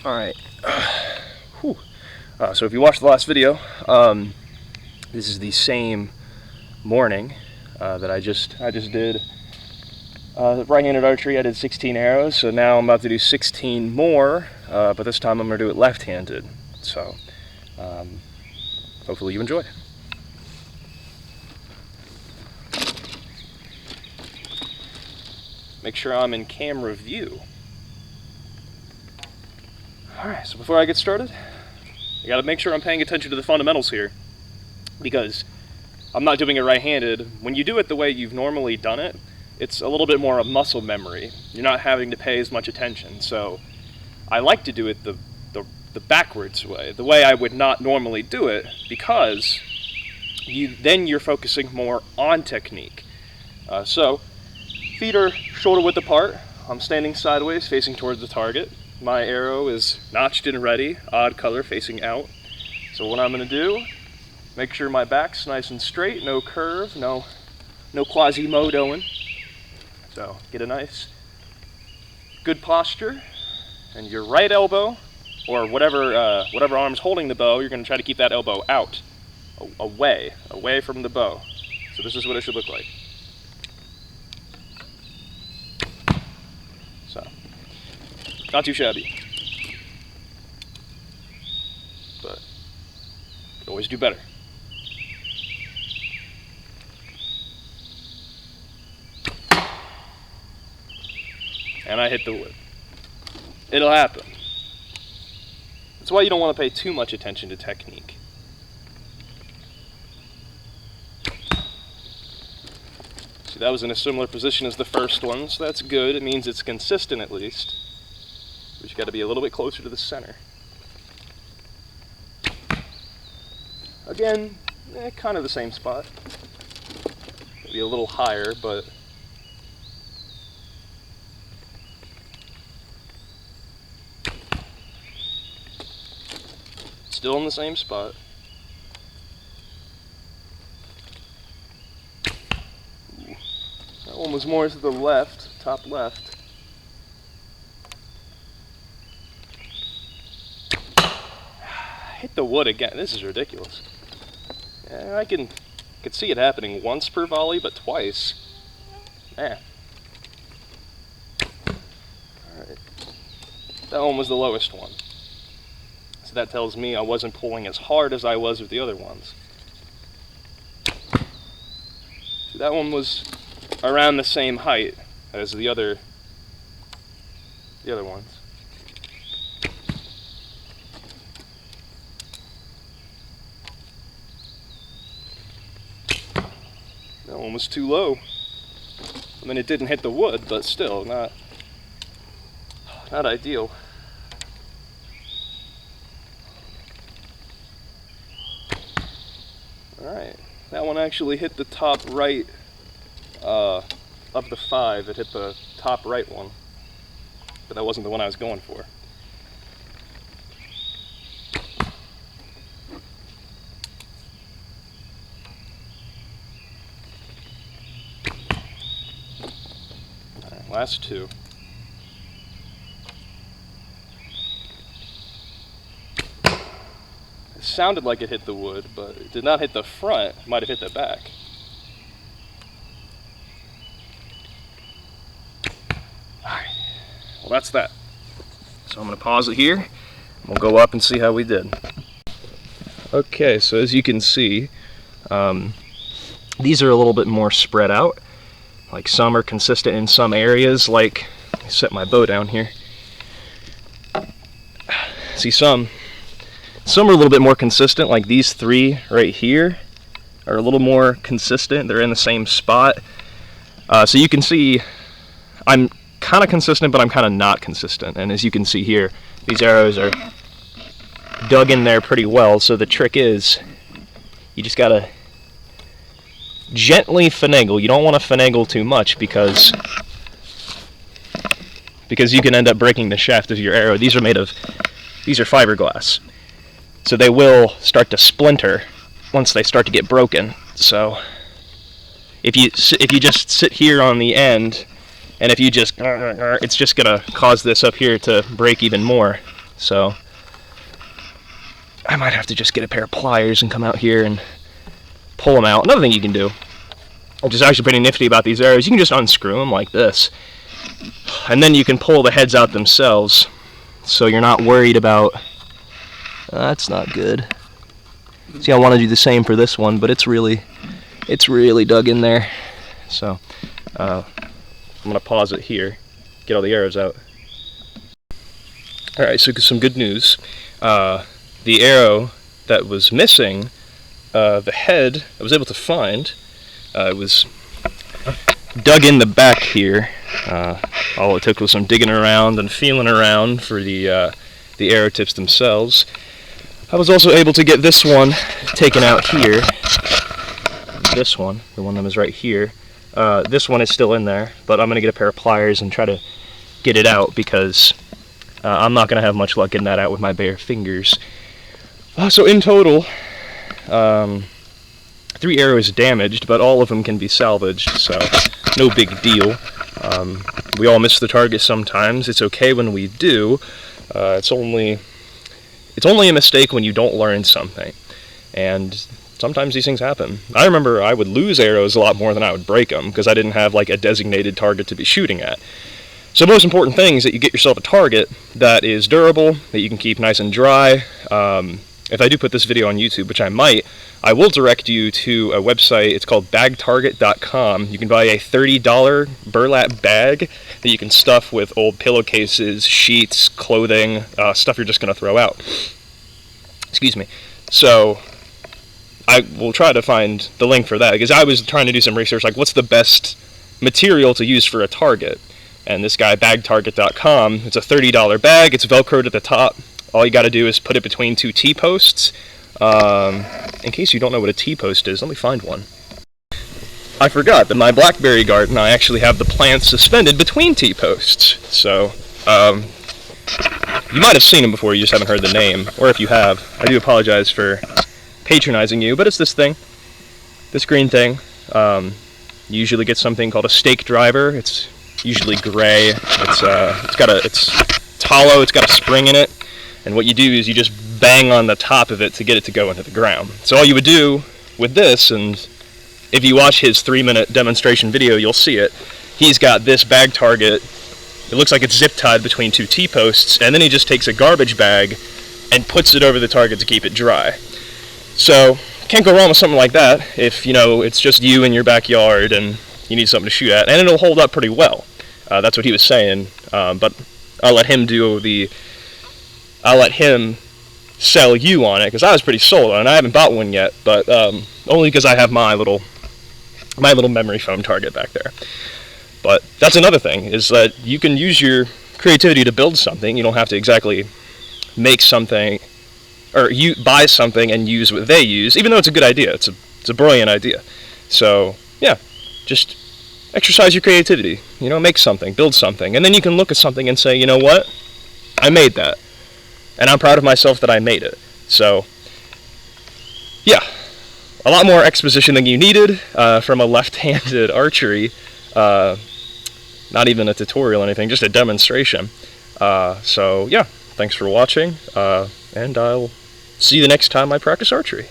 Alright. So if you watched the last video, this is the same morning that I just did right-handed archery. I did 16 arrows, so now I'm about to do 16 more, but this time I'm going to do it left-handed. So hopefully you enjoy. Make sure I'm in camera view. Alright, so before I get started, I gotta make sure I'm paying attention to the fundamentals here, because I'm not doing it right-handed. When you do it the way you've normally done it, it's a little bit more of muscle memory. You're not having to pay as much attention. So I like to do it the backwards way, the way I would not normally do it, because then you're focusing more on technique. So feet are shoulder width apart. I'm standing sideways facing towards the target. My arrow is notched and ready, odd color facing out. So what I'm going to do, make sure my back's nice and straight, no curve, no Quasimodoing. So get a nice, good posture, and your right elbow, or whatever arm's holding the bow, you're going to try to keep that elbow out, away from the bow. So this is what it should look like. So, not too shabby, but could always do better. And I hit the wood. It'll happen. That's why you don't want to pay too much attention to technique. See, that was in a similar position as the first one, so that's good. It means it's consistent at least. But you got to be a little bit closer to the center. Again, kind of the same spot. Maybe a little higher, but still in the same spot. Ooh. That one was more to the left, top left. Hit the wood again. This is ridiculous. Yeah, I could see it happening once per volley, but twice. Man. Alright. That one was the lowest one. So that tells me I wasn't pulling as hard as I was with the other ones. So that one was around the same height as the other ones. That one was too low. I mean, it didn't hit the wood, but still not ideal. Alright, that one actually hit the top right of the 5. It hit the top right one, but that wasn't the one I was going for. Alright, last two. Sounded like it hit the wood, but it did not hit the front. It might have hit the back. Alright, well that's that. So I'm going to pause it here. We'll go up and see how we did. Okay, so as you can see, these are a little bit more spread out. Like some are consistent in some areas, like, I set my bow down here. See, some are a little bit more consistent, like these 3 right here are a little more consistent. They're in the same spot. So you can see I'm kind of consistent, but I'm kind of not consistent. And as you can see here, these arrows are dug in there pretty well. So the trick is you just got to gently finagle. You don't want to finagle too much because you can end up breaking the shaft of your arrow. These are fiberglass. So they will start to splinter once they start to get broken. So if you just sit here on the end, and if you just, it's just gonna cause this up here to break even more. So I might have to just get a pair of pliers and come out here and pull them out. Another thing you can do, which is actually pretty nifty about these arrows, you can just unscrew them like this, and then you can pull the heads out themselves, so you're not worried about, that's not good. See, I want to do the same for this one, but it's really dug in there. So I'm gonna pause it here, get all the arrows out. Alright, so some good news. The arrow that was missing, the head I was able to find, it was dug in the back here. All it took was some digging around and feeling around for the arrow tips themselves. I was also able to get this one taken out here. This one, the one that was right here. This one is still in there, but I'm going to get a pair of pliers and try to get it out, because I'm not going to have much luck getting that out with my bare fingers. So in total, 3 arrows damaged, but all of them can be salvaged, so no big deal. We all miss the target sometimes. It's okay when we do. It's only a mistake when you don't learn something, and sometimes these things happen. I remember I would lose arrows a lot more than I would break them, because I didn't have like a designated target to be shooting at. So the most important thing is that you get yourself a target that is durable, that you can keep nice and dry. If I do put this video on YouTube, which I might, I will direct you to a website. It's called bagtarget.com. You can buy a $30 burlap bag that you can stuff with old pillowcases, sheets, clothing, stuff you're just going to throw out. Excuse me. So I will try to find the link for that, because I was trying to do some research, like what's the best material to use for a target. And this guy, bagtarget.com, it's a $30 bag. It's Velcroed at the top. All you got to do is put it between 2 T-posts. In case you don't know what a T-post is, let me find one. I forgot that my blackberry garden, I actually have the plants suspended between T-posts. So, you might have seen them before, you just haven't heard the name. Or if you have, I do apologize for patronizing you, but it's this thing. This green thing. You usually get something called a stake driver. It's usually gray. It's hollow, it's got a spring in it. And what you do is you just bang on the top of it to get it to go into the ground. So all you would do with this, and if you watch his 3-minute demonstration video, you'll see it. He's got this bag target. It looks like it's zip tied between 2 T-posts, and then he just takes a garbage bag and puts it over the target to keep it dry. So can't go wrong with something like that if, you know, it's just you in your backyard and you need something to shoot at, and it'll hold up pretty well. That's what he was saying, but I'll let him sell you on it, because I was pretty sold on it. I haven't bought one yet, but only because I have my little memory foam target back there. But that's another thing, is that you can use your creativity to build something. You don't have to exactly make something, or you buy something and use what they use, even though it's a good idea. It's a brilliant idea. So yeah, just exercise your creativity. You know, make something, build something, and then you can look at something and say, you know what, I made that. And I'm proud of myself that I made it. So, yeah, a lot more exposition than you needed from a left-handed archery. Not even a tutorial or anything, just a demonstration. So, yeah, thanks for watching, and I'll see you the next time I practice archery.